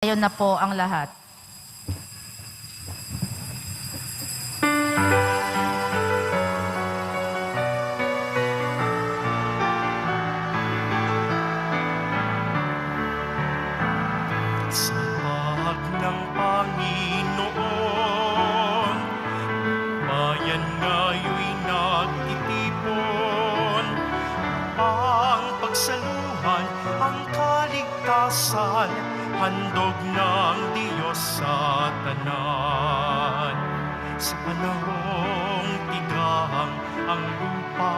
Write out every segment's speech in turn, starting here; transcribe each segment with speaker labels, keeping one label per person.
Speaker 1: Tayo na po ang lahat.
Speaker 2: Sa pag ng Panginoon, bayan nga'yo'y nagtitipon. Ang pagsaluhan, ang kaligtasan, handog ng Diyos sa tanan. Sa panahong tigang ang lupa,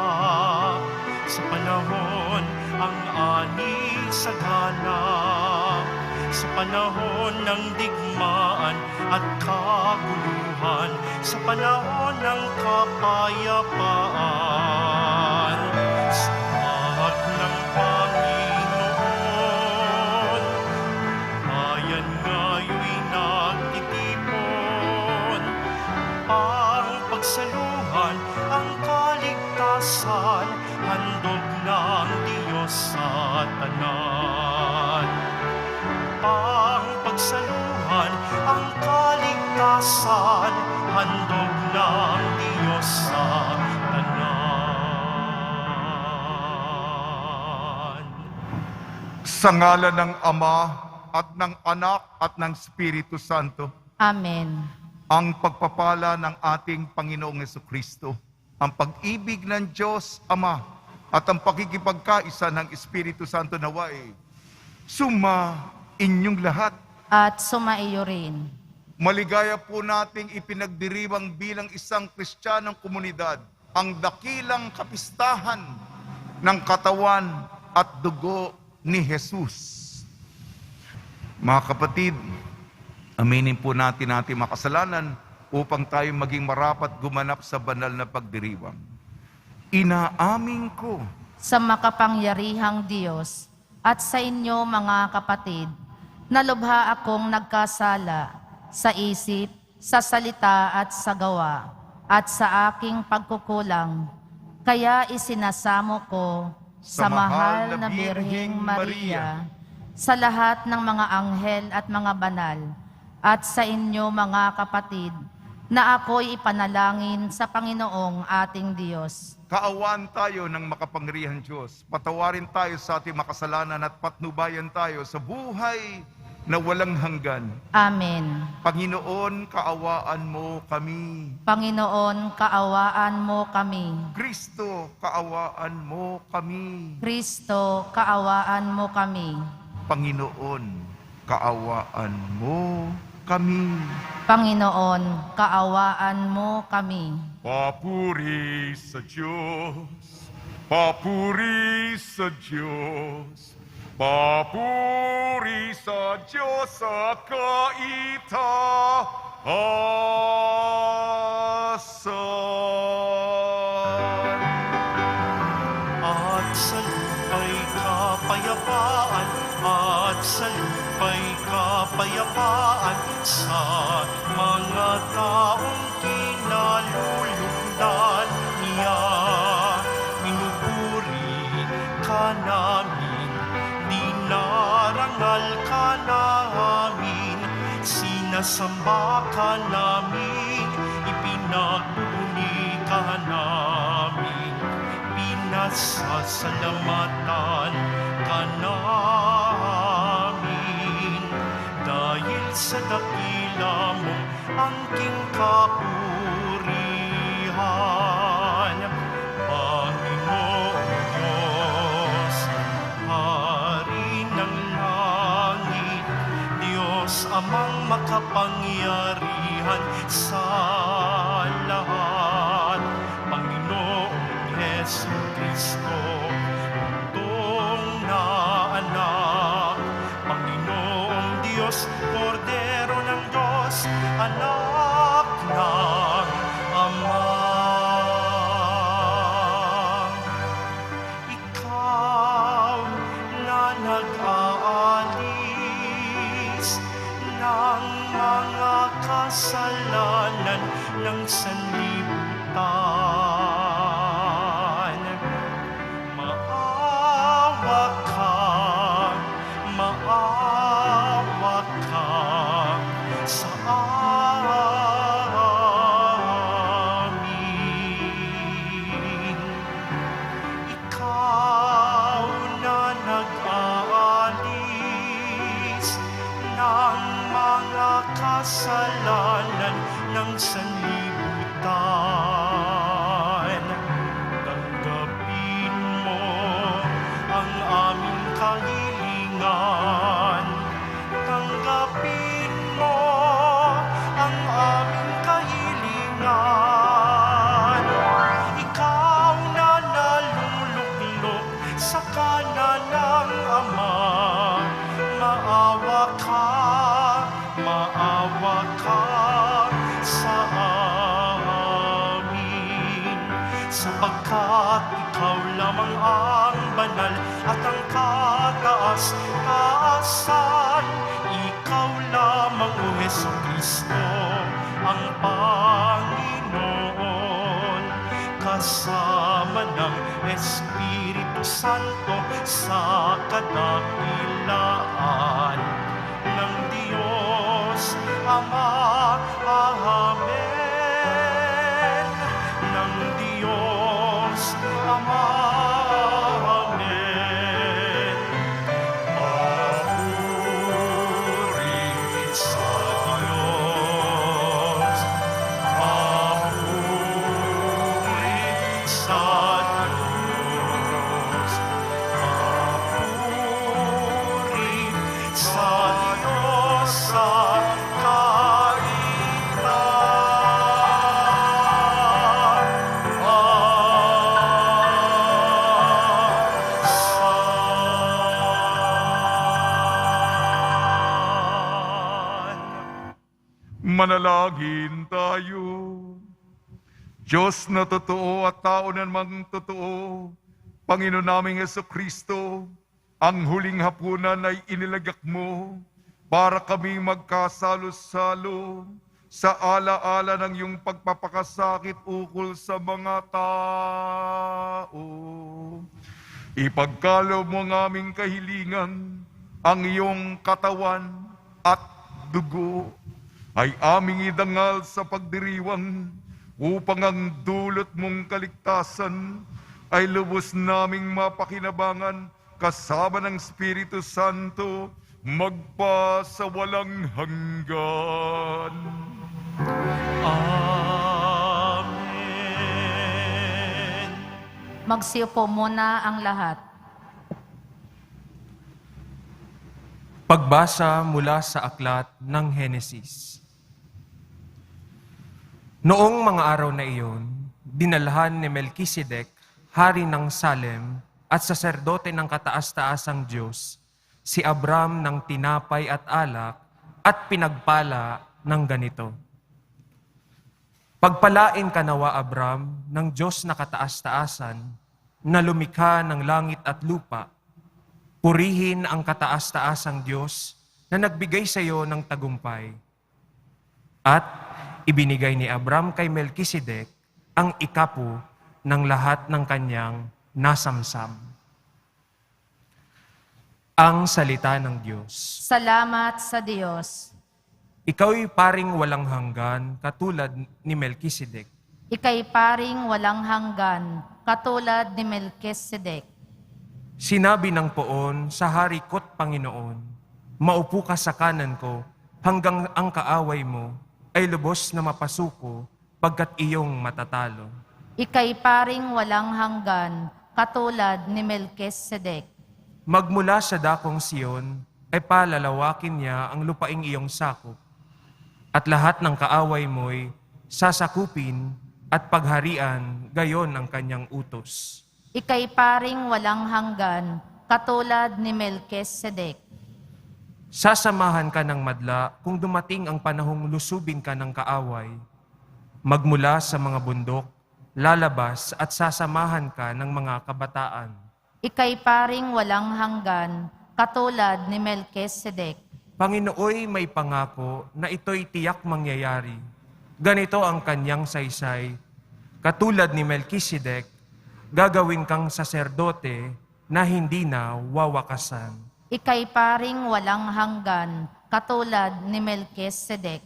Speaker 2: sa panahon ang ani sa ganap, sa panahon ng digmaan at kaguluhan, sa panahon ng kapayapaan. Sa pag ng Panginoon, bayan nga'yo'y nagtitipon. Ang pagsaluhan, ang kaligtasan, handog ng Diyos sa tanan. Ang pagsaluhan, ang kaligtasan, handog ng Diyos sa tanan.
Speaker 3: Sa ngalan ng Ama at ng Anak at ng Espiritu Santo,
Speaker 1: Amen.
Speaker 3: ang pagpapala ng ating Panginoong Jesucristo, ang pag-ibig ng Diyos Ama at ang pakikipagkaisa ng Espiritu Santo naway suma inyong lahat.
Speaker 1: At sumaiyo rin.
Speaker 3: Maligaya po nating ipinagdiriwang bilang isang Kristiyanong komunidad ang dakilang kapistahan ng katawan at dugo ni Jesus. Mga kapatid, aminin po natin ating makasalanan upang tayo maging marapat gumanap sa banal na pagdiriwang. Inaamin ko
Speaker 1: Sa makapangyarihang Diyos at sa inyo mga kapatid, na lubha akong nagkasala sa isip, sa salita at sa gawa, at sa aking pagkukulang. Kaya isinasamo ko sa mahal na Birheng Maria, sa lahat ng mga anghel at mga banal, at sa inyo mga kapatid, na ako'y ipanalangin sa Panginoong ating Diyos.
Speaker 3: kaawaan tayo ng makapangyarihang Diyos. Patawarin tayo sa ating makasalanan at patnubayan tayo sa buhay na walang hanggan.
Speaker 1: Amen.
Speaker 3: Panginoon, kaawaan mo kami.
Speaker 1: Panginoon, kaawaan mo kami.
Speaker 3: Kristo, kaawaan mo kami.
Speaker 1: Kristo, kaawaan mo kami.
Speaker 3: Panginoon, kaawaan mo kami.
Speaker 1: Panginoon, kaawaan mo kami.
Speaker 3: Papuri sa Diyos, papuri sa Diyos, papuri sa Diyos sa kaitaasan.
Speaker 2: At sa lupa'y kapayapaan, at sa lupa'y kapayapaan, sa mga taong kinalulugdan niya. Pinupuri ka namin, dinarangal ka namin, sinasamba ka namin, ipinagbubuni ka namin, pinasasalamatan ka namin. Dahil sa dakila mong angking kapurihan, Panginoong Diyos, Hari ng langit, Diyos amang makapangyarihan sa lahat, Panginoong Jesucristo, bugtong na anak, Panginoong Diyos, Kordero ng Diyos, anak ng Ama. Ikaw na nag-aalis ng mga kasalanan ng sanlibutan. Maawa ka, maawa ka, sa amin. Ikaw na nag-aalis ng mga kasalanan ng sanlibutan. Tanggapin mo ang aming kahilingan. Tanggapin mo ang aming kahilingan. Ikaw na naluluklok sa kanan ng Ama. Maawa ka sa amin. Sapagkat ikaw lamang ang banal at ang kataas-taasan. Ikaw lamang, O Jesucristo, ang Panginoon, kasama ng Espiritu Santo sa kadakilaan ng Diyos Ama. Amen. Ng Diyos Ama. Amen. Papuri sa Diyos. Papuri sa Diyos. Papuri sa Diyos sa
Speaker 3: Manalangin tayo. Diyos na totoo at tao na namang totoo, Panginoon naming Jesucristo, ang huling hapunan ay inilagak mo para kami magkasalo-salo sa ala-ala ng iyong pagpapakasakit ukol sa mga tao. Ipagkaloob mo ang aming kahilingan, ang iyong katawan at dugo ay aming idangal sa pagdiriwang upang ang dulot mong kaligtasan ay lubos naming mapakinabangan kasama ng Espiritu Santo magpa sa walang hanggan.
Speaker 2: Amen.
Speaker 1: Magsiupo muna ang lahat.
Speaker 4: Pagbasa mula sa aklat ng Henesis. Noong mga araw na iyon, dinalhan ni Melkisedek, hari ng Salem at saserdote ng kataas-taasang Diyos, si Abram ng tinapay at alak at pinagpala ng ganito. Pagpalain ka nawa, Abram, ng Diyos na kataas-taasan, na lumikha ng langit at lupa. Purihin ang kataas-taasang Diyos na nagbigay sa iyo ng tagumpay. At ibinigay ni Abram kay Melkisedek ang ikapu ng lahat ng kanyang nasamsam. Ang salita ng Diyos.
Speaker 1: Salamat sa Diyos.
Speaker 4: Ikaw'y paring walang hanggan katulad ni Melkisedek.
Speaker 1: Ika'y paring walang hanggan, katulad ni Melkisedek.
Speaker 4: Sinabi ng poon sa hari ko't Panginoon, maupo ka sa kanan ko hanggang ang kaaway mo ay lubos na mapasuko pagkat iyong matatalo.
Speaker 1: Ika'y paring walang hanggan, katulad ni Melkisedek.
Speaker 4: Magmula sa dakong Siyon ay palalawakin niya ang lupaing iyong sakop, at lahat ng kaaway mo'y sasakupin at pagharian gayon ang kanyang utos.
Speaker 1: Ika'y paring walang hanggan, katulad ni Melkisedek.
Speaker 4: Sasamahan ka ng madla kung dumating ang panahong lusubin ka ng kaaway. Magmula sa mga bundok, lalabas at sasamahan ka ng mga kabataan.
Speaker 1: Ika'y paring walang hanggan, katulad ni Melkisedek.
Speaker 4: Panginooy may pangako na ito'y tiyak mangyayari. Ganito ang kanyang saysay. Katulad ni Melkisedek, gagawin kang saserdote na hindi na wawakasan.
Speaker 1: Ika'y paring walang hanggan, katulad ni Melkisedek.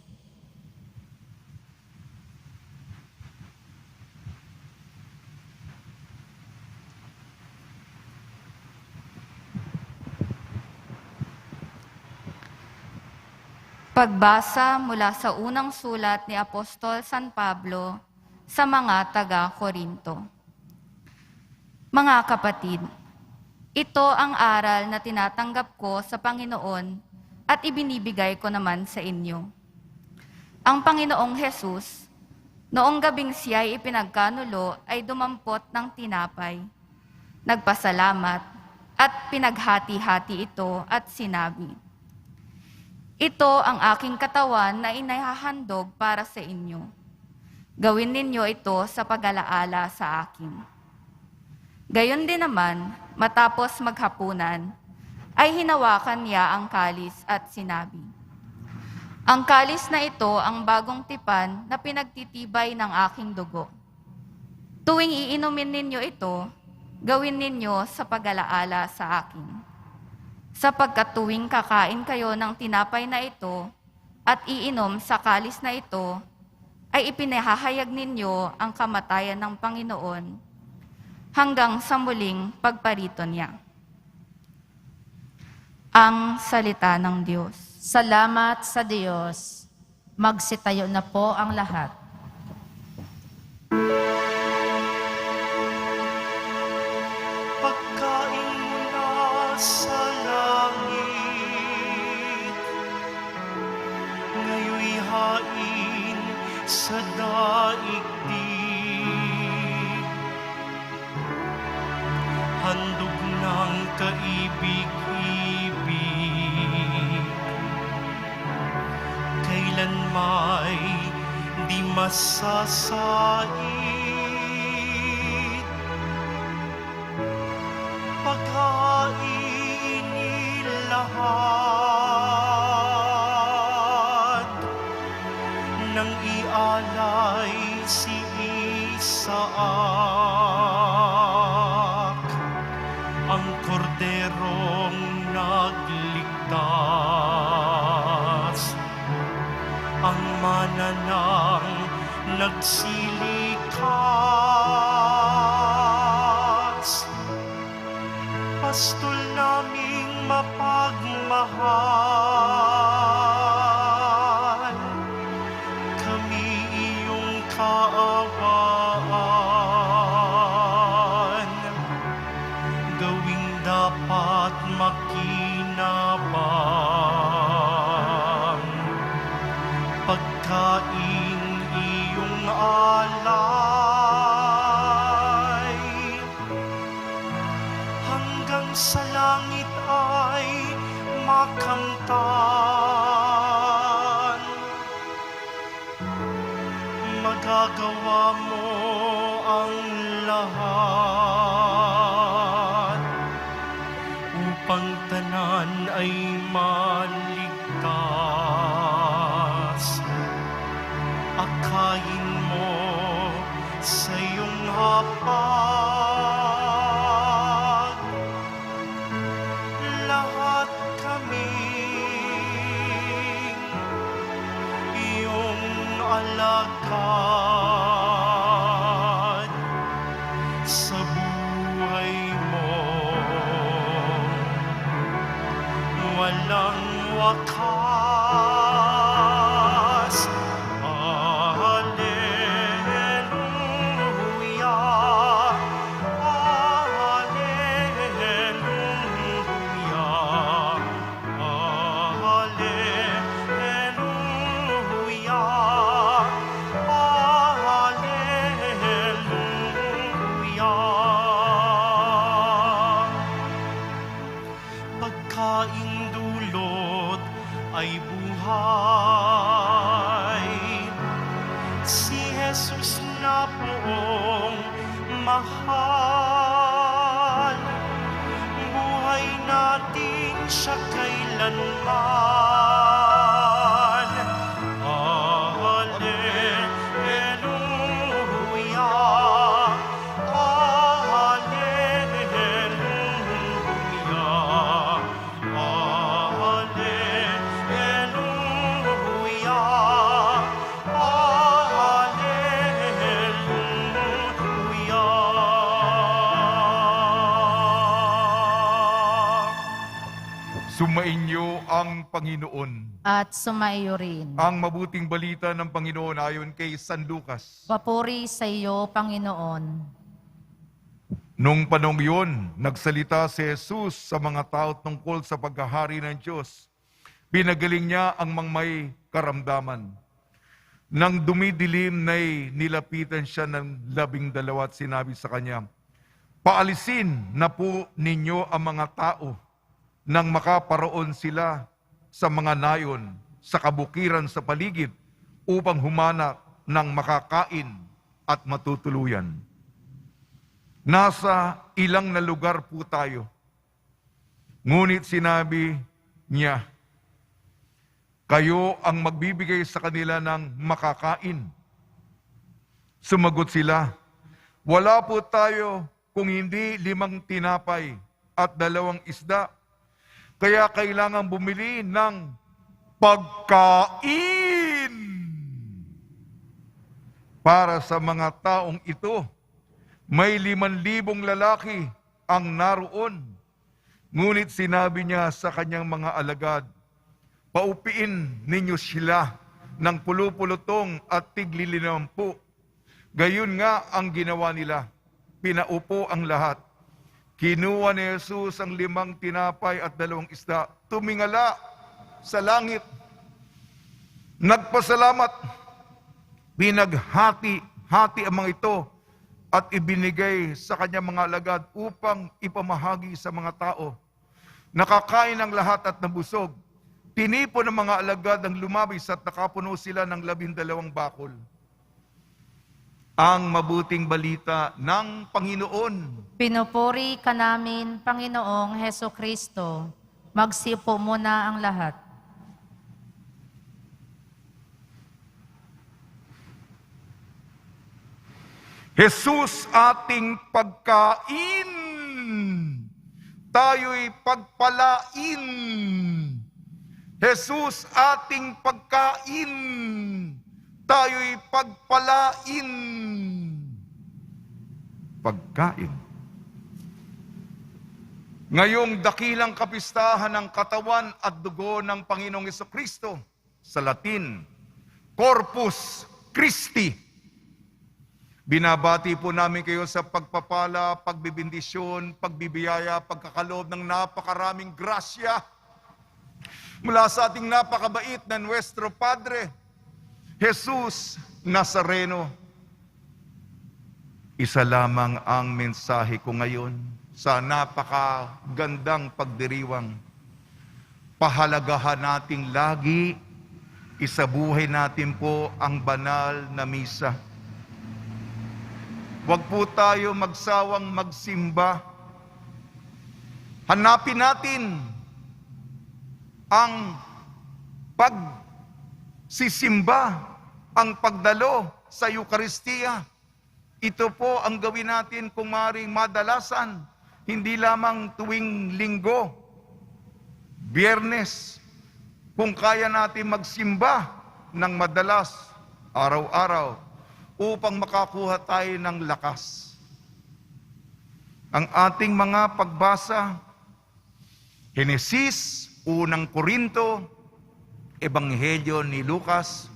Speaker 5: Pagbasa mula sa unang sulat ni Apostol San Pablo sa mga taga-Korinto. Mga kapatid, ito ang aral na tinatanggap ko sa Panginoon at ibinibigay ko naman sa inyo. Ang Panginoong Hesus, noong gabing siya'y ipinagkanulo ay dumampot ng tinapay, nagpasalamat at pinaghati-hati ito at sinabi, "Ito ang aking katawan na inahahandog para sa inyo. Gawin ninyo ito sa pag-alaala sa akin." Gayon din naman, matapos maghapunan, ay hinawakan niya ang kalis at sinabi, "Ang kalis na ito ang bagong tipan na pinagtitibay ng aking dugo. Tuwing iinumin ninyo ito, gawin ninyo sa pag-alaala sa akin. Sapagkat tuwing kakain kayo ng tinapay na ito at iinom sa kalis na ito, ay ipinahahayag ninyo ang kamatayan ng Panginoon hanggang sa muling pagparito niya." Ang salita ng Diyos.
Speaker 1: Salamat sa Diyos. Magsitayo na po ang lahat.
Speaker 2: Pagkain mula sa langit, ngayoy hain sa daigdig. Handog ng kaibig-ibig, kailan may di masasait. Paghain lahat nang ialay si Isaac, ang korderong nagligtas, ang mananang nagsilikas. Pastol naming mapagmahal, kami iyong kaawaan. Gawing dapat makinabang, pagkain iyong alay. Hanggang sa langit ay makamtan, magagawa mo ang lahat upang tanan ay maligtas. Akayin mo sa iyong hapag, lahat kami iyong alagad sa buhay mo. Walang wakas. Hallelujah, hallelujah, hallelujah, hallelujah. Pagkaing dulot ay buhay, si Jesus na poong mahal. Buhay natin siya kailanman. Hallelujah, hallelujah, hallelujah.
Speaker 3: Sumainyo ang Panginoon.
Speaker 1: At sumaiyo rin.
Speaker 3: Ang mabuting balita ng Panginoon ayon kay San Lucas.
Speaker 1: Papuri sa iyo, Panginoon.
Speaker 3: Nung panahong yun, nagsalita si Jesus sa mga tao tungkol sa paghahari ng Diyos. Pinagaling niya ang mga may karamdaman. Nang dumidilim na'y nilapitan siya ng 12 at sinabi sa kanya, "Paalisin na po ninyo ang mga tao nang makaparoon sila sa mga nayon, sa kabukiran sa paligid, upang humana ng makakain at matutuluyan." Nasa ilang na lugar po tayo. Ngunit sinabi niya, kayo ang magbibigay sa kanila ng makakain. Sumagot sila, wala po tayo kung hindi 5 tinapay at 2 isda. Kaya kailangan bumili ng pagkain para sa mga taong ito. May 5,000 lalaki ang naroon. Ngunit sinabi niya sa kanyang mga alagad, paupiin ninyo sila ng pulupulutong at tig-50. Gayon nga ang ginawa nila. Pinaupo ang lahat. Kinuha ni Jesus ang 5 tinapay at 2 isda. Tumingala sa langit. Nagpasalamat. Pinaghati-hati ang mga ito at ibinigay sa kanyang mga alagad upang ipamahagi sa mga tao. Nakakain ang lahat at nabusog. Tinipon ng mga alagad ang lumabis at nakapuno sila ng 12 bakol. Ang mabuting balita ng Panginoon.
Speaker 1: Pinupuri ka namin, Panginoong Heso Kristo. Magsipo muna ang lahat.
Speaker 3: Jesus ating pagkain. Tayo'y pagpalain. Jesus ating pagkain. Tayo'y pagpalain. Pagkain. Ngayong dakilang kapistahan ng katawan at dugo ng Panginoong Jesucristo, sa Latin, Corpus Christi. Binabati po namin kayo sa pagpapala, pagbibindisyon, pagbibiyaya, pagkakaloob ng napakaraming grasya mula sa ating napakabait na Nuestro Padre, Jesus Nazareno. Isa lamang ang mensahe ko ngayon sa napakagandang pagdiriwang. Pahalagahan nating lagi, isabuhay natin po ang banal na misa. Huwag po tayo magsawang magsimba. Hanapin natin ang pagsisimba, ang pagdalo sa Eukaristiya. Ito po ang gawin natin kung maaaring madalasan, hindi lamang tuwing Linggo, Biyernes, kung kaya natin magsimba ng madalas, araw-araw, upang makakuha tayo ng lakas. Ang ating mga pagbasa, Henesis, Unang Korinto, Ebanghelyo ni Lucas,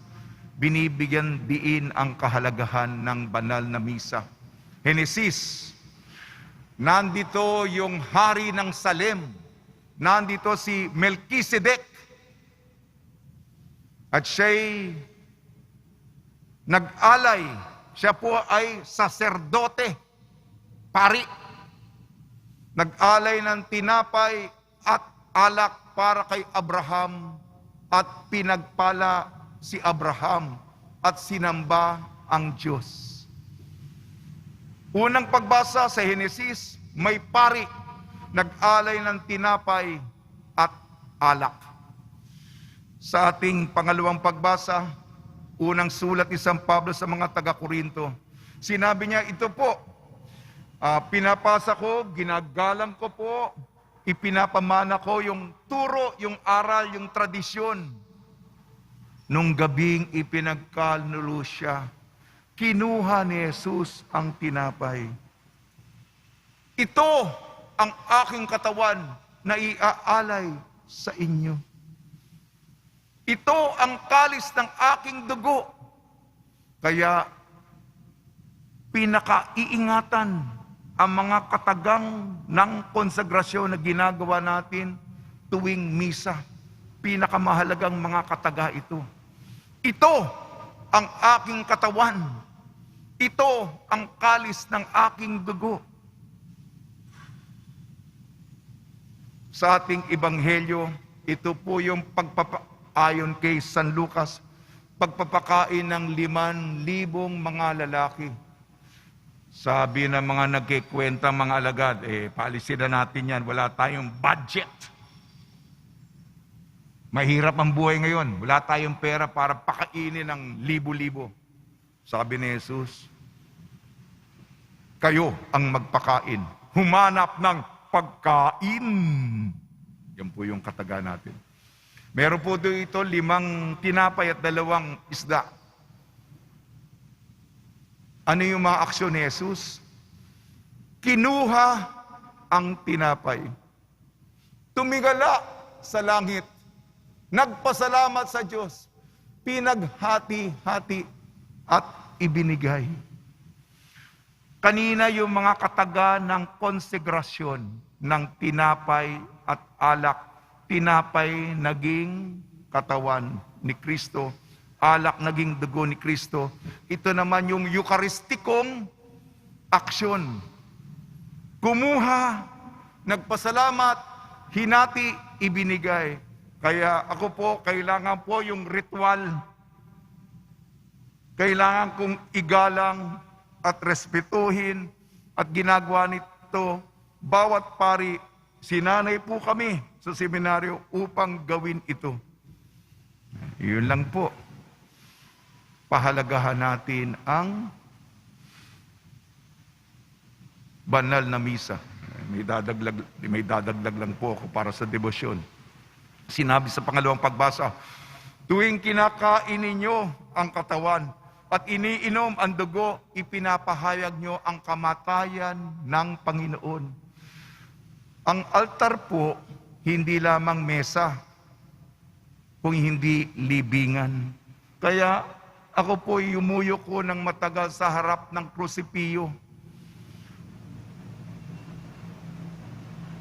Speaker 3: binibigyan diin ang kahalagahan ng banal na misa. Henesis, nandito yung hari ng Salem, nandito si Melchizedek, at siya'y nag-alay, siya po ay saserdote, pari. Nag-alay ng tinapay at alak para kay Abraham at pinagpala si Abraham at sinamba ang Diyos. Unang pagbasa sa Henesis, may pari, nag-alay ng tinapay at alak. Sa ating pangalawang pagbasa, unang sulat ni San Pablo sa mga taga-Korinto, sinabi niya, ito po, pinapasa ko, ginagalang ko po, ipinapamana ko yung turo, yung aral, yung tradisyon. Nung gabing ipinagkanulo siya, kinuha ni Jesus ang tinapay. Ito ang aking katawan na iaalay sa inyo. Ito ang kalis ng aking dugo. Kaya pinakaiingatan ang mga katagang ng konsagrasyon na ginagawa natin tuwing misa. Pinakamahalagang mga kataga ito. Ito ang aking katawan. Ito ang kalis ng aking dugo. Sa ating ebanghelyo, ito po yung ayon kay San Lucas, pagpapakain ng 5,000 mga lalaki. Sabi ng mga nagkikwenta mga alagad, paalisin na natin yan, wala tayong budget. Mahirap ang buhay ngayon. Wala tayong pera para pakainin ng libo-libo. Sabi ni Jesus, kayo ang magpakain. Humanap ng pagkain. Yan po yung kataga natin. Meron po dito 5 tinapay at 2 isda. Ano yung mga aksyon ni Jesus? Kinuha ang tinapay. Tumingala sa langit. Nagpasalamat sa Diyos, pinaghati-hati at ibinigay. Kanina yung mga kataga ng konsegrasyon ng tinapay at alak. Tinapay naging katawan ni Kristo, alak naging dugo ni Kristo. Ito naman yung eucharistikong aksyon. Kumuha, nagpasalamat, hinati, ibinigay. Kaya ako po, kailangan po yung ritual. Kailangan kong igalang at respetuhin at ginagawa nito. Bawat pari, sinanay po kami sa seminaryo upang gawin ito. Yun lang po. Pahalagahan natin ang banal na misa. May dadaglag lang po ako para sa debosyon. Sinabi sa pangalawang pagbasa, tuwing kinakain ninyo ang katawan at iniinom ang dugo, ipinapahayag nyo ang kamatayan ng Panginoon. Ang altar po, hindi lamang mesa, kung hindi libingan. Kaya ako po yumuyo ko ng matagal sa harap ng krusipiyo.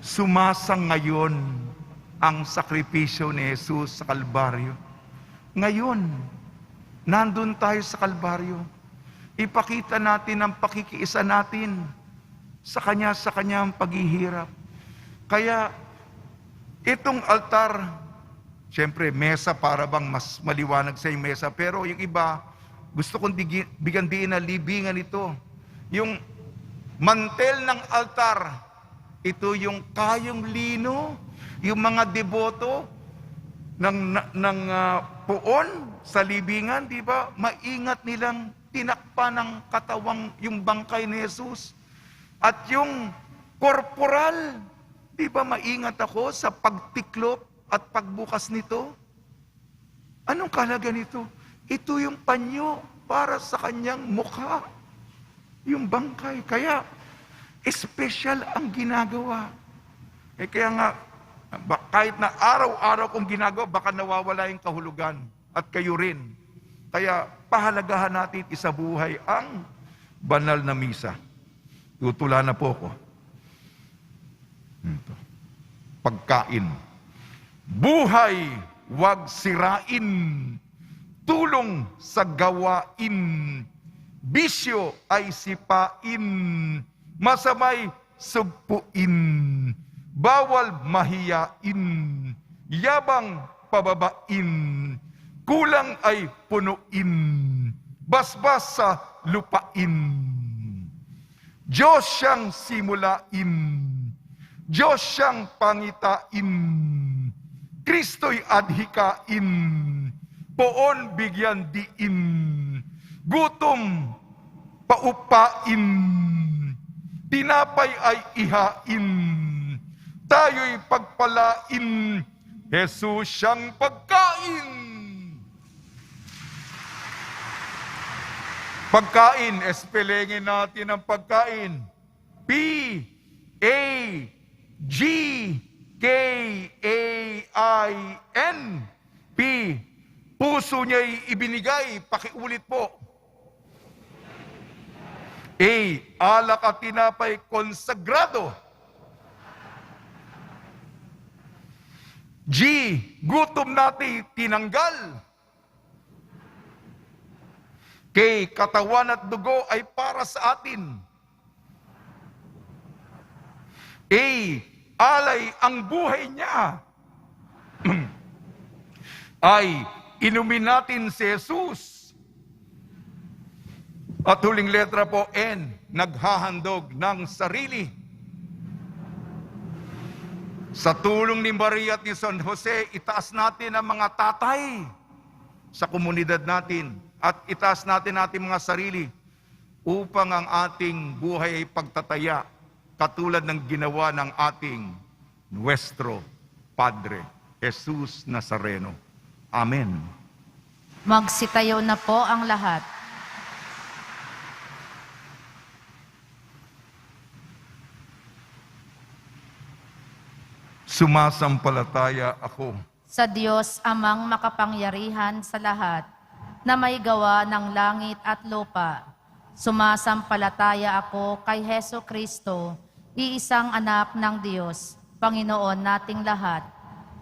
Speaker 3: Sumasangayon ang sakripisyo ni Jesus sa Kalbaryo. Ngayon, nandun tayo sa Kalbaryo. Ipakita natin ang pakikiisa natin sa kanyang paghihirap. Kaya, itong altar, siyempre, mesa para bang mas maliwanag sa yung mesa, pero yung iba, gusto kong bigyan din na libingan ito. Yung mantel ng altar, ito yung kayong lino, yung mga deboto ng puon sa libingan, di ba? Maingat nilang tinakpan ng katawang yung bangkay ni Jesus. At yung korporal, di ba maingat ako sa pagtiklop at pagbukas nito? Anong kahalaga nito? Ito yung panyo para sa kanyang mukha. Yung bangkay. Kaya, espesyal ang ginagawa. Kaya nga, kahit na araw-araw kong ginagawa, baka nawawala yung kahulugan. At kayo rin. Kaya pahalagahan natin isabuhay ang banal na misa. Tutula na po ko. Pagkain. Buhay, wag sirain. Tulong sa gawain. Bisyo ay sipain. Masamay sugpuin. Bawal mahiyain, yabang pababain, kulang ay punuin, basbas sa lupain. Diyos siyang simulain, Diyos siyang pangitain, Kristo'y adhikain, poon bigyan diin, gutom paupain, tinapay ay ihain, tayo'y pagpalain, Jesus siyang pagkain. Pagkain, espelengin natin ang pagkain. P-A-G-K-A-I-N. K-A-I-N. P. Puso niya'y ibinigay. Pakiulit po. A. Alak at tinapay konsagrado. G. Gutom natin tinanggal. K. Katawan at dugo ay para sa atin. A. Alay ang buhay niya. Ay, inumin natin si Jesus. At huling letra po, N. Naghahandog ng sarili. Sa tulong ni Maria at ni San Jose, itaas natin ang mga tatay sa komunidad natin at itaas natin ating mga sarili upang ang ating buhay ay pagtataya katulad ng ginawa ng ating Nuestro Padre, Jesus Nazareno. Amen.
Speaker 1: Magsitayo na po ang lahat.
Speaker 3: Sumasampalataya ako
Speaker 1: Sa Diyos amang makapangyarihan sa lahat, na may gawa ng langit at lupa. Sumasampalataya ako kay Heso Kristo, iisang anak ng Diyos, Panginoon nating lahat.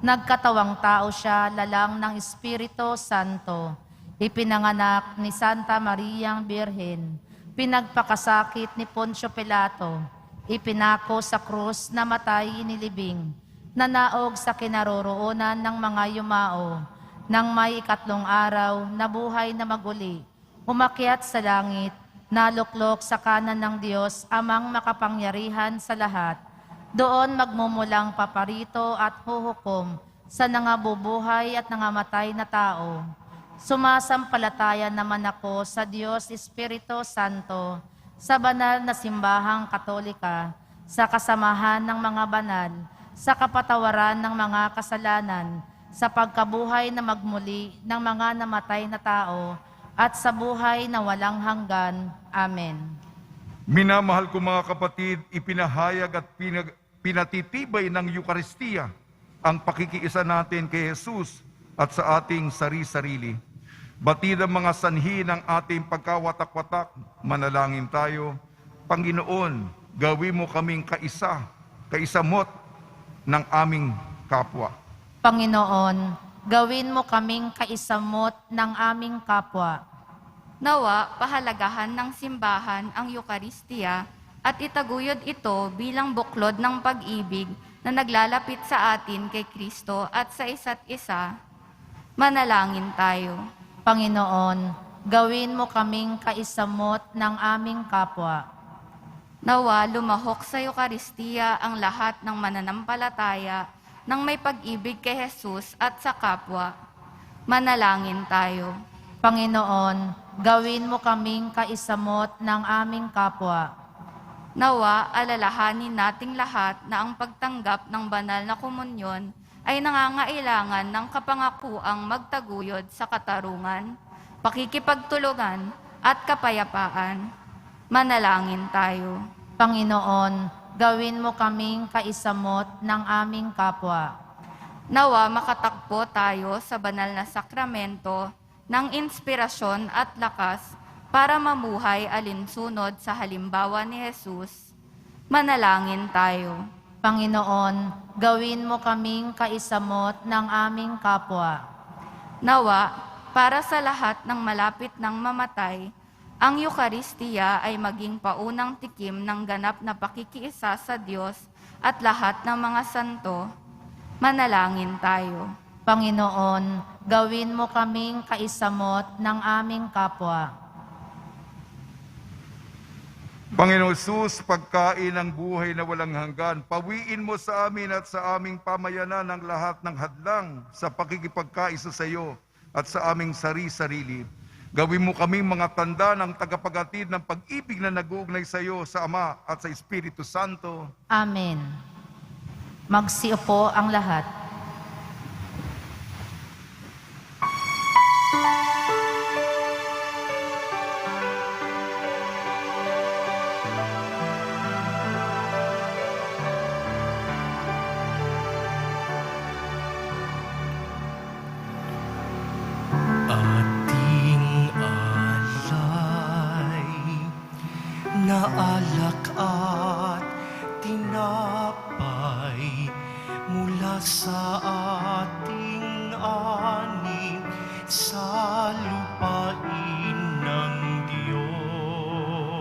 Speaker 1: Nagkatawang tao siya, lalang ng Espiritu Santo. Ipinanganak ni Santa Mariang Birhen. Pinagpakasakit ni Poncio Pilato. Ipinako sa krus na matay inilibing. Nanaog sa kinaroroonan ng mga yumao. Nang may 3 araw, nabuhay na maguli. Umakyat sa langit, naluklok sa kanan ng Diyos, amang makapangyarihan sa lahat. Doon magmumulang paparito at huhukom sa nangabubuhay at nangamatay na tao. Sumasampalataya naman ako sa Diyos Espiritu Santo, sa banal na simbahang katolika, sa kasamahan ng mga banal, sa kapatawaran ng mga kasalanan, sa pagkabuhay na magmuli ng mga namatay na tao, at sa buhay na walang hanggan. Amen.
Speaker 3: Minamahal ko mga kapatid, ipinahayag at pinatitibay ng Eucharistia ang pakikiisa natin kay Jesus at sa ating sari-sarili. Batid ang mga sanhi ng ating pagkawatak-watak, manalangin tayo. Panginoon, gawin mo kaming kaisamot ng aming kapwa.
Speaker 1: Panginoon, gawin mo kaming kaisamot ng aming kapwa.
Speaker 5: Nawa, pahalagahan ng simbahan ang Eucharistia at itaguyod ito bilang buklod ng pag-ibig na naglalapit sa atin kay Kristo at sa isa't isa. Manalangin tayo.
Speaker 1: Panginoon, gawin mo kaming kaisamot ng aming kapwa.
Speaker 5: Nawa, lumahok sa Eucharistia ang lahat ng mananampalataya ng may pag-ibig kay Jesus at sa kapwa. Manalangin tayo.
Speaker 1: Panginoon, gawin mo kaming kaisamot ng aming kapwa.
Speaker 5: Nawa, alalahanin nating lahat na ang pagtanggap ng banal na komunyon ay nangangailangan ng kapangakuang magtaguyod sa katarungan, pakikipagtulungan at kapayapaan. Manalangin tayo.
Speaker 1: Panginoon, gawin mo kaming kaisamot ng aming kapwa.
Speaker 5: Nawa, makatakbo tayo sa banal na sakramento ng inspirasyon at lakas para mamuhay alinsunod sa halimbawa ni Jesus. Manalangin tayo.
Speaker 1: Panginoon, gawin mo kaming kaisamot ng aming kapwa.
Speaker 5: Nawa, para sa lahat ng malapit ng mamatay, ang Eucharistia ay maging paunang tikim ng ganap na pakikiisa sa Diyos at lahat ng mga santo. Manalangin tayo.
Speaker 1: Panginoon, gawin mo kaming kaisamot ng aming kapwa.
Speaker 3: Panginoon Jesus, pagkain ng buhay na walang hanggan, pawiin mo sa amin at sa aming pamayanan ang lahat ng hadlang sa pakikipagkaisa sa iyo at sa aming sari-sarili. Gawin mo kaming mga tanda ng tagapaghatid ng pag-ibig na nag-uugnay sa iyo, sa Ama at sa Espiritu Santo.
Speaker 1: Amen. Magsiupo ang lahat.
Speaker 2: sa lupain ng Diyos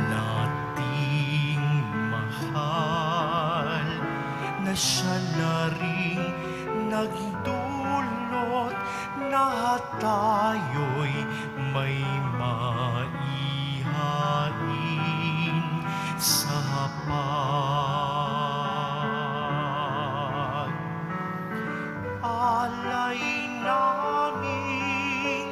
Speaker 2: nating mahal, na siya na rin nagdulot na tayo'y may maihain sa hapag. Alay namin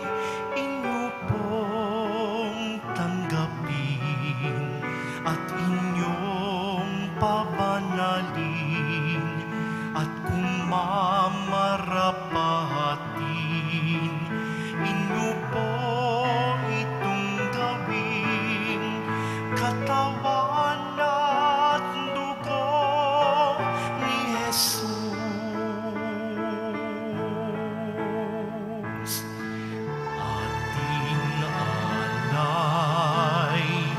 Speaker 2: inyo pong tanggapin at inyong pabanalin, at kung mamarapatin inyo po itong gawin, katawan at dugo ni Jesus. Ating alay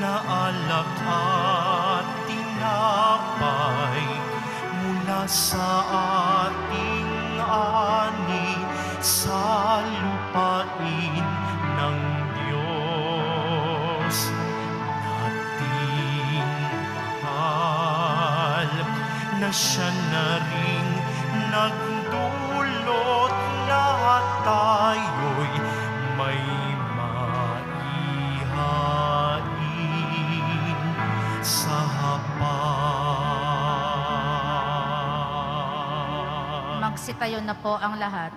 Speaker 2: na alak at tinapay mula sa ating ani sa lupain ng Diyos nating mahal, na siya na rin nagdulot na tayo'y may maihain sa hapag.
Speaker 1: Magsitayo na po ang lahat.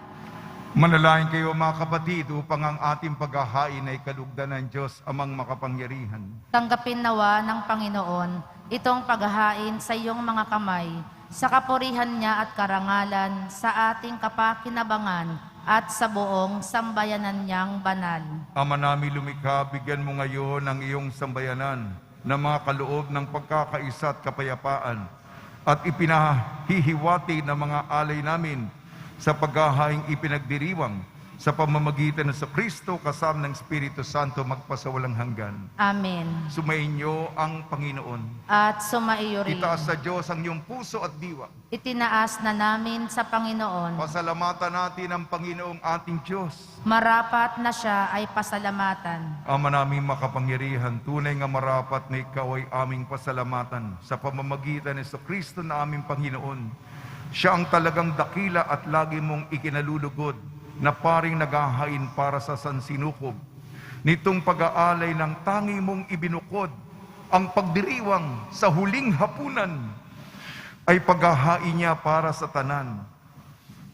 Speaker 3: Manalangin kayo mga kapatid upang ang ating paghahain ay kalugdan ng Diyos amang makapangyarihan.
Speaker 1: Tanggapin nawa ng Panginoon itong paghahain sa iyong mga kamay, sa kapurihan niya at karangalan, sa ating kapakinabangan at sa buong sambayanan niyang banal.
Speaker 3: Ama namin lumikha, bigyan mo ngayon ang iyong sambayanan ng mga kaloob ng pagkakaisa at kapayapaan, at ipinahihiwati ng mga alay namin sa paghahaing ipinagdiriwang sa pamamagitan ng Kristo kasama ng Espiritu Santo magpasawalang hanggan.
Speaker 1: Amen.
Speaker 3: Sumainyo ang Panginoon.
Speaker 1: At sumaiyo rin.
Speaker 3: Itaas sa Diyos ang iyong puso at diwa.
Speaker 1: Itinaas na namin sa Panginoon.
Speaker 3: Pasalamatan natin ang Panginoong ating Diyos.
Speaker 1: Marapat na siya ay pasalamatan.
Speaker 3: Ama naming makapangyarihan, tunay nga marapat na ikaw ay aming pasalamatan sa pamamagitan ni Kristo na aming Panginoon. Siya ang talagang dakila at lagi mong ikinalulugod na paring naghahain para sa sansinukob. Nitong pag-aalay ng tangi mong ibinukod, ang pagdiriwang sa huling hapunan ay paghahain niya para sa tanan,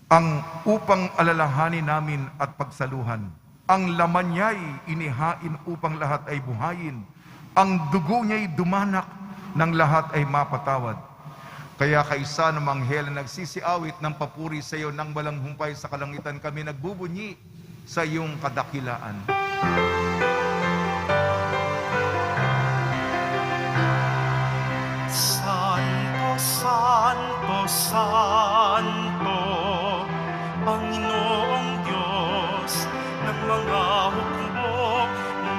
Speaker 3: ang upang alalahanin namin at pagsaluhan. Ang laman niya'y inihain upang lahat ay buhayin. Ang dugo niya'y dumanak ng lahat ay mapatawad. Kaya kaisa ng manghel na nagsisiawit ng papuri sa iyo nang walang humpay sa kalangitan, kami nagbubunyi sa iyong kadakilaan.
Speaker 2: Santo, Santo, Santo, Panginoong Diyos ng mga hukbo,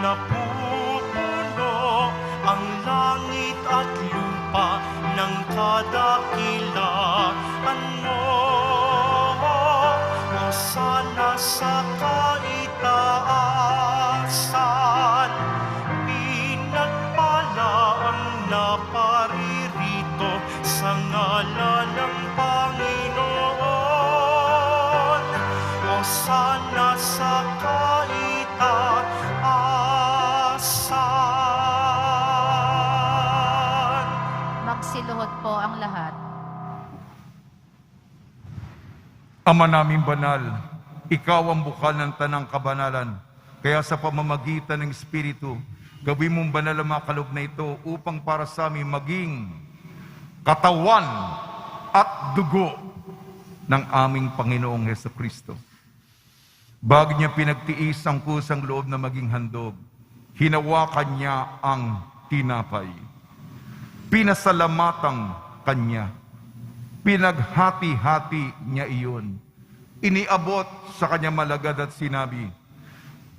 Speaker 2: napupuno ang langit at lupa ng kadakilaan mo. Hosana sa kaitaasan, pinagpala ang naparirito sa ngalan ng Panginoon. Hosana sa kaitaasan.
Speaker 1: Magsiluhod po ang lahat.
Speaker 3: Ama naming banal, ikaw ang bukal ng tanang kabanalan. Kaya sa pamamagitan ng Espiritu, gawin mong banal ang mga kaloob na ito upang para sa amin maging katawan at dugo ng aming Panginoong Hesukristo. Bago niya pinagtiis ang kusang loob na maging handog, hinawakan niya ang tinapay. Pinasalamatan kanya. Pinaghati-hati niya iyon. Iniabot sa kanya malagad at sinabi,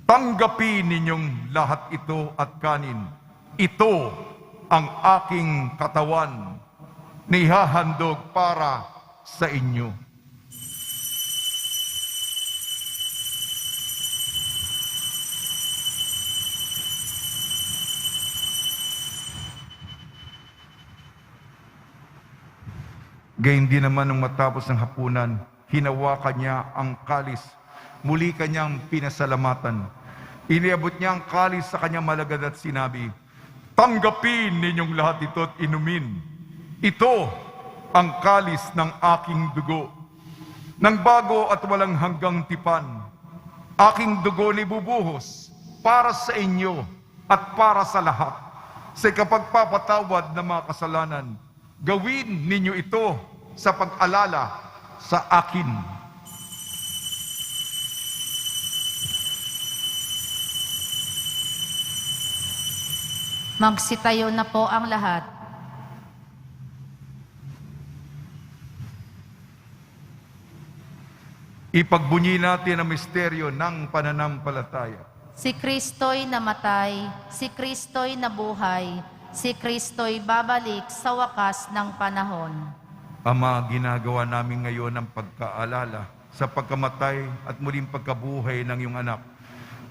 Speaker 3: tanggapin ninyong lahat ito at kanin. Ito ang aking katawan na ihahandog para sa inyo. Gayun din naman nung matapos ng hapunan, hinawakan niya ang kalis. Muli kanyang pinasalamatan. Iniabot niya ang kalis sa kanyang malagad at sinabi, "Tanggapin ninyong lahat ito at inumin. Ito ang kalis ng aking dugo, ng bago at walang hanggang tipan. Aking dugo ni bubuhos para sa inyo at para sa lahat. Sa kapagpapatawad ng mga kasalanan, gawin ninyo ito sa pag-alala sa akin."
Speaker 1: Magsitayo na po ang lahat.
Speaker 3: Ipagbunyi natin ang misteryo ng pananampalataya.
Speaker 1: Si Kristo'y namatay, si Kristo'y nabuhay, si Kristo'y babalik sa wakas ng panahon.
Speaker 3: Ama, ginagawa namin ngayon ang pagkaalala sa pagkamatay at muling pagkabuhay ng iyong anak.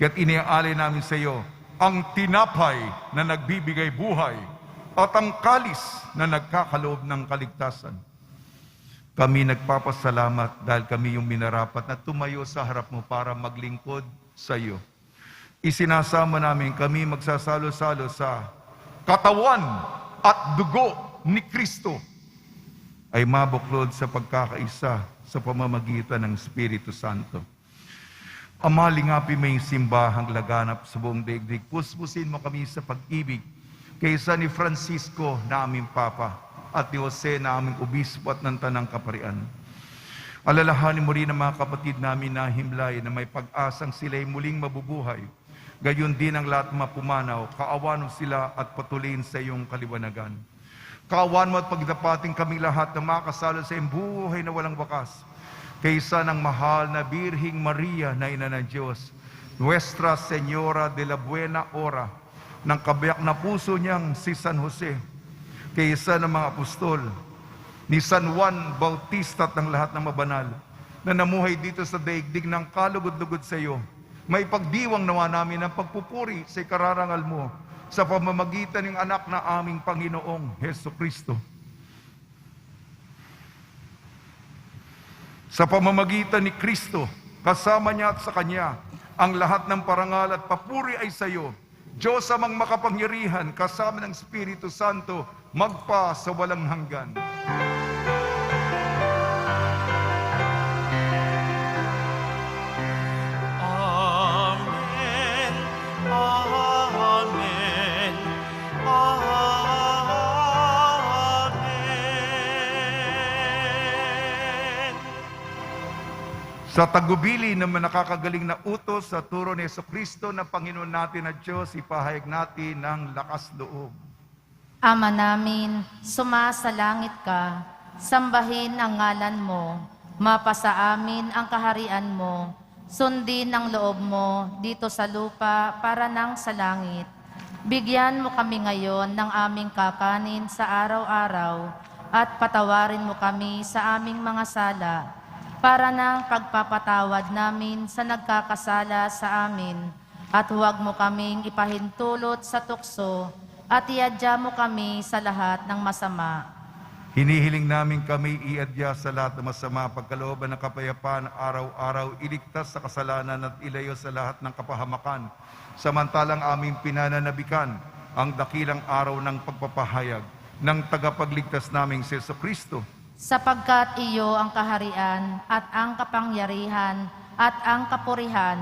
Speaker 3: Kaya't iniaalay namin sa iyo ang tinapay na nagbibigay buhay at ang kalis na nagkakaloob ng kaligtasan. Kami nagpapasalamat dahil kami yung minarapat na tumayo sa harap mo para maglingkod sa iyo. Isinasama namin kami magsasalo-salo sa katawan at dugo ni Kristo ay mabuklod sa pagkakaisa sa pamamagitan ng Espiritu Santo. Ama, lingapi may simbahang laganap sa buong daigdig. Puspusin mo kami sa pag-ibig kaysa ni Francisco na aming Papa at ni Jose na aming Obispo at ng Tanang Kaparian. Alalahanin mo rin ang mga kapatid namin na himlay na may pag-asang sila'y muling mabubuhay. Gayon din ang lahat mapumanaw, kaawan mo sila at patuloyin sa iyong kaliwanagan. Kaawan mo at pagdapating kami lahat na makasalo sa iyong buhay na walang wakas. Kaysa ng mahal na Birhing Maria na Ina ng Diyos, Nuestra Señora de la Buena Hora, ng kabiyak na puso niyang si San Jose, kaysa ng mga apostol, ni San Juan Bautista at ng lahat ng mabanal, na namuhay dito sa daigdig ng kalugod-lugod sa iyo, may pagdiwang nawa namin ang pagpupuri sa ikararangal mo sa pamamagitan ng anak na aming Panginoong Heso Kristo. Sa pamamagitan ni Kristo, kasama niya at sa Kanya, ang lahat ng parangal at papuri ay sa iyo, Diyos amang makapangyarihan, kasama ng Espiritu Santo, magpa sa walang hanggan.
Speaker 2: Amen. Amen. Amen.
Speaker 3: Sa tagubili ng nakakagaling na utos sa turo ni Jesucristo na Panginoon natin at Diyos, ipahayag natin ng lakas loob.
Speaker 1: Ama namin, sumasalangit ka, sambahin ang ngalan mo, mapasa amin ang kaharian mo, sundin ang loob mo dito sa lupa para nang sa langit. Bigyan mo kami ngayon ng aming kakanin sa araw-araw at patawarin mo kami sa aming mga sala para nang pagpapatawad namin sa nagkakasala sa amin at huwag mo kaming ipahintulot sa tukso at iadya mo kami sa lahat ng masama.
Speaker 3: Hinihiling namin kami iadya sa lahat ng masama, pagkalooban ng kapayapaan araw-araw, iligtas sa kasalanan at ilayo sa lahat ng kapahamakan. Samantalang aming pinananabikan ang dakilang araw ng pagpapahayag ng tagapagligtas naming si Jesucristo.
Speaker 1: Sapagkat iyo ang kaharian at ang kapangyarihan at ang kapurihan,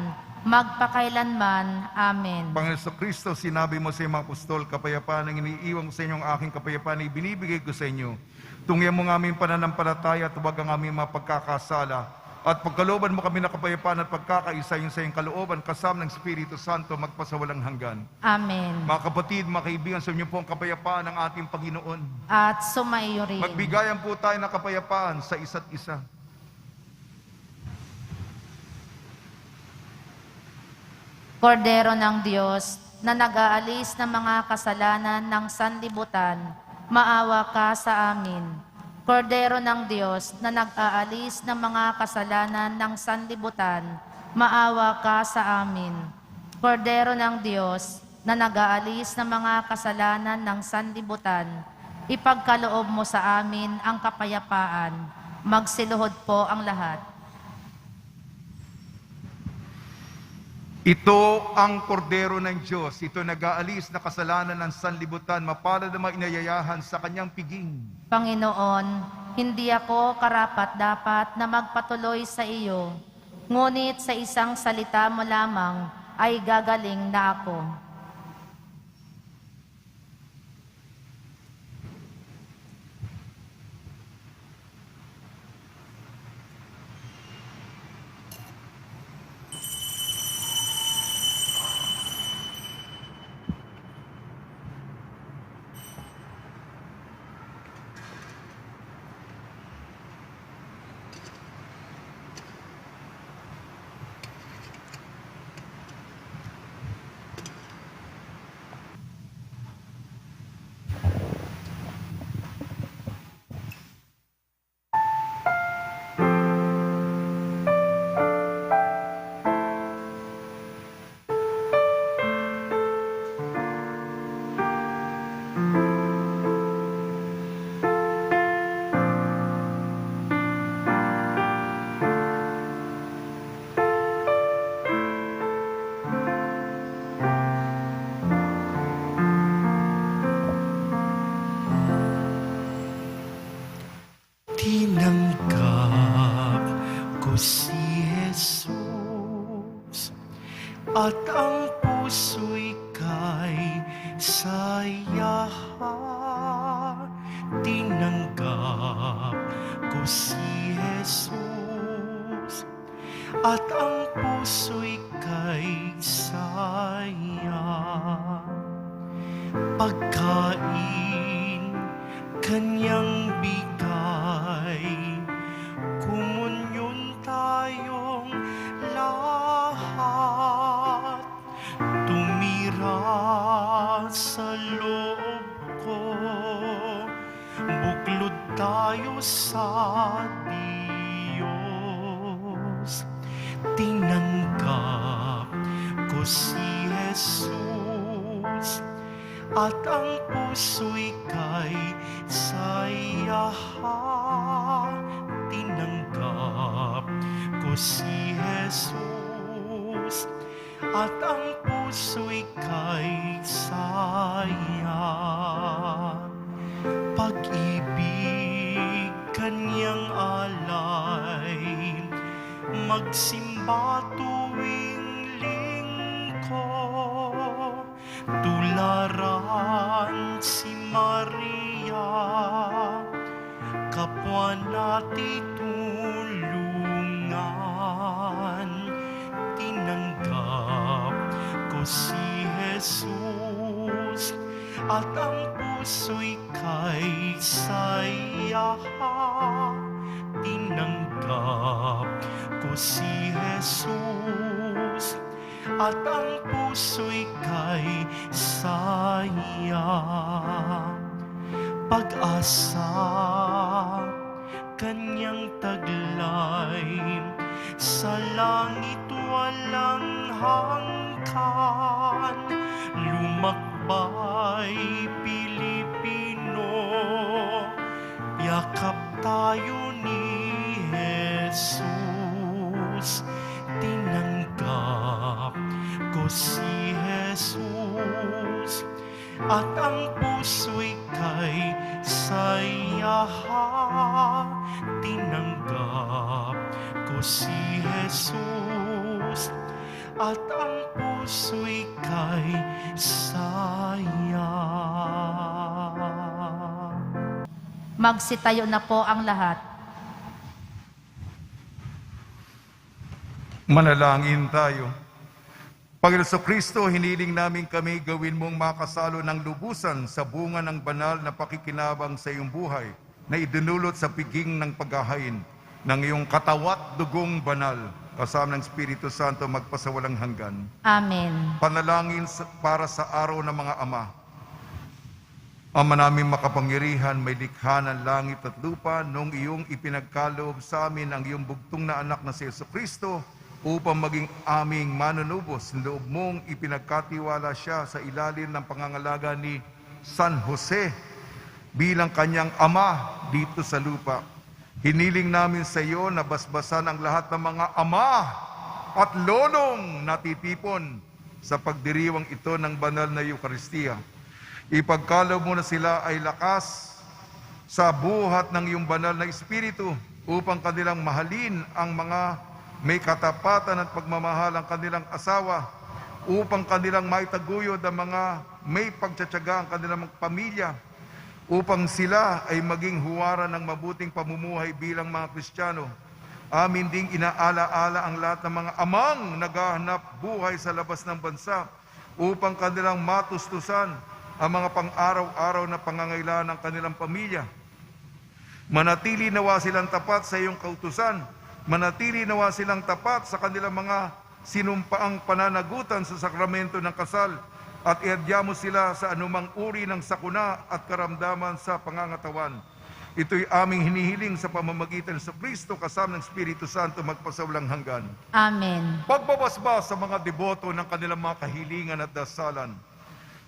Speaker 1: magpakailanman. Amen.
Speaker 3: Panginoon Jesucristo, sinabi mo sa iyong mga apostol, kapayapaan ang iniiwan ko sa inyong aking kapayapaan, ibinibigay ko sa inyo. Tungyan mo ng aming pananampalataya at huwag ang aming mga pagkakasala. At pagkalooban mo kami na kapayapaan at pagkakaisa yung sa iyong kalooban, kasama ng Espiritu Santo, magpasawalang hanggan.
Speaker 1: Amen.
Speaker 3: Mga kapatid, mga kaibigan, sa inyo po ang kapayapaan ng ating Panginoon.
Speaker 1: At sumaiyo rin.
Speaker 3: Magbigayan po tayo ng kapayapaan sa isa't isa.
Speaker 1: Kordero ng Diyos, na nag-aalis ng mga kasalanan ng sanlibutan, maawa ka sa amin. Kordero ng Diyos, na nag-aalis ng mga kasalanan ng sanlibutan, maawa ka sa amin. Kordero ng Diyos, na nag-aalis ng mga kasalanan ng sanlibutan, ipagkaloob mo sa amin ang kapayapaan. Magsiluhod po ang lahat.
Speaker 3: Ito ang kordero ng Diyos. Ito nag-aalis na kasalanan ng sanlibutan. Mapalad na inayayahan sa kanyang piging.
Speaker 1: Panginoon, hindi ako karapat-dapat na magpatuloy sa iyo, ngunit sa isang salita mo lamang ay gagaling na ako.
Speaker 2: Tinanggap ko si Jesus at ang puso'y kay saya. Tinanggap ko si Jesus at ang puso'y kay saya. Pagkain kanyang bigay, kumunyon tayong lahat. Tumira sa loob ko, buklod tayo sa Diyos. Tinanggap ko si Jesus at ang puso'y kay saya. Tinanggap ko si Jesus at ang puso'y kay saya. Pag-ibig kanyang alay, magsimba tuwing linggo. Tularan si Maria, kapwa natin tulungan. Tinanggap ko si Jesus at ang puso'y kay saya. Tinanggap ko si Jesus at ang puso'y kay saya. Pag-asa kanyang taglay, sa langit walang hanggan. Lumakbay Pilipino, yakap tayo ni Jesus. Tinanggap ko si Jesus at ang puso'y kay saya. Tinanggap ko si Jesus at ang puso'y kay saya.
Speaker 1: Magsitayo na po ang lahat.
Speaker 3: Manalangin tayo. Panginoon Kristo, hiniling namin kami gawin mong makasalo ng lubusan sa bunga ng banal na pakikinabang sa iyong buhay na idinulot sa piging ng paghahain ng iyong katawat dugong banal kasama ng Espiritu Santo magpasawalang hanggan.
Speaker 1: Amen.
Speaker 3: Panalangin para sa araw ng mga ama. Ama namin makapangyarihan, may likha ng langit at lupa, nung iyong ipinagkaloob sa amin ang iyong bugtong na anak na si Jesucristo, upang maging aming manunubos, loob mong ipinagkatiwala siya sa ilalim ng pangangalaga ni San Jose. bilang kanyang ama dito sa lupa. Hiniling namin sa iyo na basbasan ang lahat ng mga ama at lolong natitipon sa pagdiriwang ito ng banal na Eukaristiya. Ipagkaloob mo na sila ay lakas sa buhat ng iyong banal na Espiritu upang kanilang mahalin ang mga may katapatan at pagmamahal ang kanilang asawa, upang kanilang maitaguyod ang mga may pagtsatsaga ang kanilang pamilya, upang sila ay maging huwaran ng mabuting pamumuhay bilang mga Kristiyano. Amin ding inaala-ala ang lahat ng mga amang naghahanap buhay sa labas ng bansa upang kanilang matustusan ang mga pang-araw-araw na pangangailangan ng kanilang pamilya. Manatili nawa silang tapat sa iyong kautusan. Manatili nawa silang tapat sa kanilang mga sinumpaang pananagutan sa sakramento ng kasal at iadya mo sila sa anumang uri ng sakuna at karamdaman sa pangangatawan. Ito'y aming hinihiling sa pamamagitan sa Kristo kasama ng Espiritu Santo magpasawalang hanggan.
Speaker 1: Amen.
Speaker 3: Pagbabasbas sa mga deboto ng kanilang mga kahilingan at dasalan.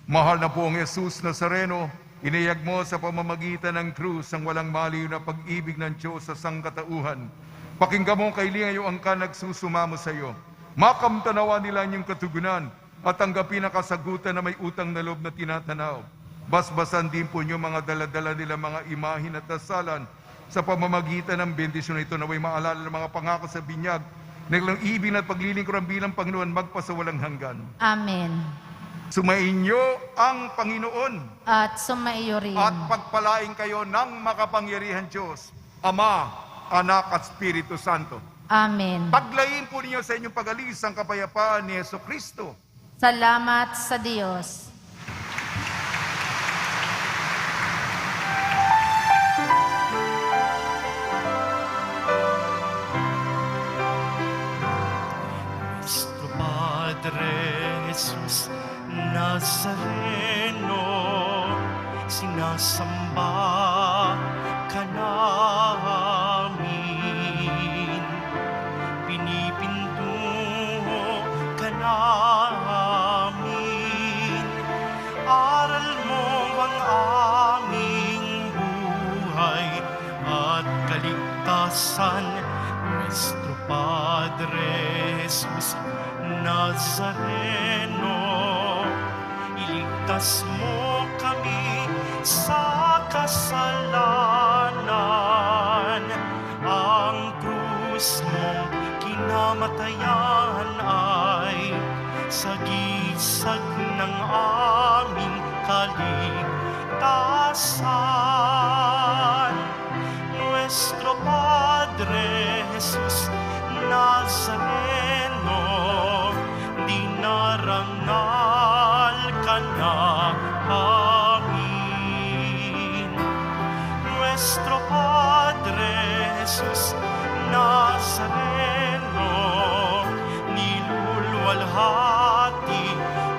Speaker 3: Mahal na poong Jesus Nazareno, iniyag mo sa pamamagitan ng krus ang walang maliw na pag-ibig ng Diyos sa sangkatauhan. Pakinggan mo ang kahilingan iyong angkan nagsusumamo sa iyo. Makamtanawa nila ang iyong katugunan at tanggapin ang kasagutan na may utang na loob na tinatanaw. Basbasan din po niyo mga daladala nila mga imahin at dasalan sa pamamagitan ng bendisyon ito na may maalala ng mga pangako sa binyag na ilang ibig at paglilingkuran bilang Panginoon magpasawalang hanggan.
Speaker 1: Amen.
Speaker 3: Sumainyo ang Panginoon
Speaker 1: At sumaiyo rin.
Speaker 3: at pagpalain kayo ng makapangyarihan Diyos, Ama, Anak at Espiritu Santo.
Speaker 1: Amen.
Speaker 3: Paglayin po ninyo sa inyong pag-alis ang kapayapaan ni Jesucristo.
Speaker 1: Salamat sa Diyos.
Speaker 2: Nuestro Padre Jesus Nazareno, sinasamba ka namin, pinipinto ka namin, aral mo ang aming buhay at kaligtasan. Nuestro Padre Jesus Nazareno, iligtas mo kami sa kasalanan. Ang krus mong kinamatayan ay sagisag ng aming kaligtasan. Nuestro Padre Jesus Nazareno, dinarangal ka namin. Nuestro Padre Jesus Nazareno, niluluwalhati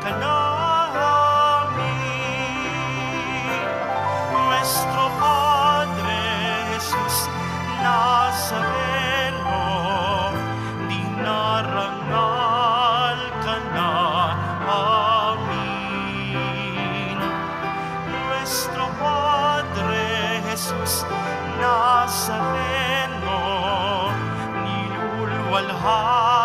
Speaker 2: ka namin. Nuestro Padre Jesus Nazareno, dinarangal ka namin. Nuestro Padre Jesus Nazareno, niluluwalhati